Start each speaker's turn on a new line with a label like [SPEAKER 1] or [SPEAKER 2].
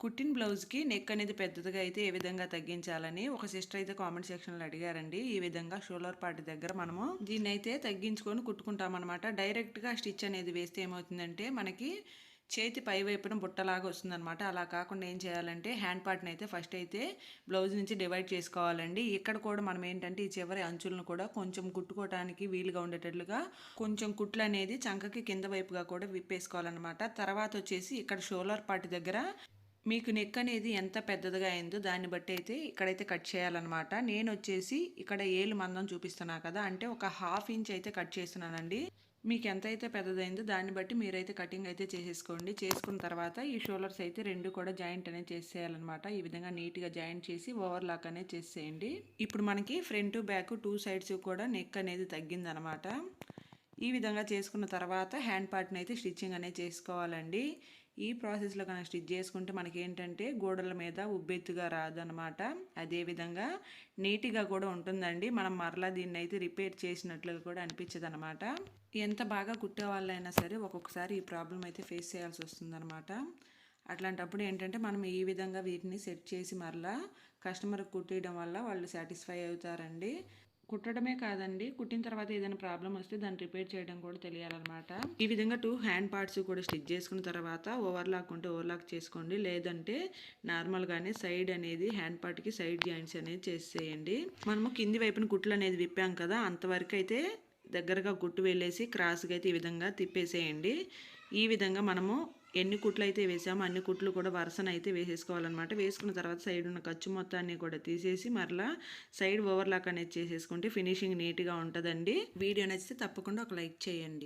[SPEAKER 1] కుట్టిన బ్లౌజ్కి నెక్ అనేది పెద్దదిగా అయితే ఏ విధంగా తగ్గించాలని ఒక సిస్టర్ అయితే కామెంట్ సెక్షన్లో అడిగారండి. ఈ విధంగా షోల్డర్ పార్ట్ దగ్గర మనము దీన్ని అయితే తగ్గించుకొని కుట్టుకుంటాం అనమాట. డైరెక్ట్గా స్టిచ్ అనేది వేస్తే ఏమవుతుందంటే మనకి చేతి పై వైపున బుట్టలాగా వస్తుందన్నమాట. అలా కాకుండా ఏం చేయాలంటే హ్యాండ్ పార్ట్ని అయితే ఫస్ట్ అయితే బ్లౌజ్ నుంచి డివైడ్ చేసుకోవాలండి. ఇక్కడ కూడా మనం ఏంటంటే ఈ చివరి అంచులను కూడా కొంచెం కుట్టుకోవడానికి వీలుగా ఉండేటట్లుగా కొంచెం కుట్లు అనేది చంకకి కింద వైపుగా కూడా విప్పేసుకోవాలన్నమాట. తర్వాత వచ్చేసి ఇక్కడ షోల్డర్ పార్ట్ దగ్గర మీకు నెక్ అనేది ఎంత పెద్దదిగా అయిందో దాన్ని బట్టి అయితే ఇక్కడైతే కట్ చేయాలన్నమాట. నేను వచ్చేసి ఇక్కడ ఏలు మందం చూపిస్తున్నా కదా, అంటే ఒక 1/2 ఇంచ్ అయితే కట్ చేస్తున్నానండి. మీకు ఎంత అయితే పెద్దదైందో దాన్ని బట్టి మీరైతే కటింగ్ అయితే చేసేసుకోండి. చేసుకున్న తర్వాత ఈ షోల్డర్స్ అయితే రెండు కూడా జాయింట్ అనేది చేసేయాలన్నమాట. ఈ విధంగా నీట్గా జాయింట్ చేసి ఓవర్లాక్ అనేది చేసేయండి. ఇప్పుడు మనకి ఫ్రంట్ బ్యాక్ 2 సైడ్స్ కూడా నెక్ అనేది తగ్గిందనమాట. ఈ విధంగా చేసుకున్న తర్వాత హ్యాండ్ పార్ట్ని అయితే స్టిచ్చింగ్ అనేది చేసుకోవాలండి. ఈ ప్రాసెస్లో కనుక స్టిచ్ చేసుకుంటే మనకి ఏంటంటే గోడల మీద ఉబ్బెత్తుగా రాదనమాట. అదేవిధంగా నీట్గా కూడా ఉంటుందండి. మనం మరలా దీన్ని అయితే రిపేర్ చేసినట్లుగా కూడా అనిపించదు అనమాట. ఎంత బాగా కుట్టే వాళ్ళైనా సరే ఒక్కొక్కసారి ఈ ప్రాబ్లం అయితే ఫేస్ చేయాల్సి వస్తుందన్నమాట. అట్లాంటప్పుడు ఏంటంటే మనం ఈ విధంగా వీటిని సెట్ చేసి మరలా కస్టమర్కి కుట్టేయడం వల్ల వాళ్ళు సాటిస్ఫై అవుతారండి. కుట్టడమే కాదండి, కుట్టిన తర్వాత ఏదైనా ప్రాబ్లం వస్తే దాన్ని రిపేర్ చేయడం కూడా తెలియాలన్నమాట. ఈ విధంగా 2 హ్యాండ్ పార్ట్స్ కూడా స్టిచ్ చేసుకున్న తర్వాత ఓవర్లాక్ ఉంటే ఓవర్లాక్ చేసుకోండి. లేదంటే నార్మల్గానే సైడ్ అనేది హ్యాండ్ పార్ట్కి సైడ్ జాయింట్స్ అనేది చేసేయండి. మనము కింది వైపున కుట్లు అనేది విప్పాం కదా, అంతవరకు అయితే దగ్గరగా కుట్టు వెళ్ళేసి క్రాస్గా అయితే ఈ విధంగా తిప్పేసేయండి. ఈ విధంగా మనము ఎన్ని కుట్లు అయితే వేసామో అన్ని కుట్లు కూడా వరుసన అయితే వేసేసుకోవాలన్నమాట. వేసుకున్న తర్వాత సైడ్ ఉన్న ఖర్చు మొత్తాన్ని కూడా తీసేసి మరలా సైడ్ ఓవర్లాక్ అనేది చేసేసుకుంటే ఫినిషింగ్ నీట్గా ఉంటుందండి. వీడియో నచ్చితే తప్పకుండా ఒక లైక్ చేయండి.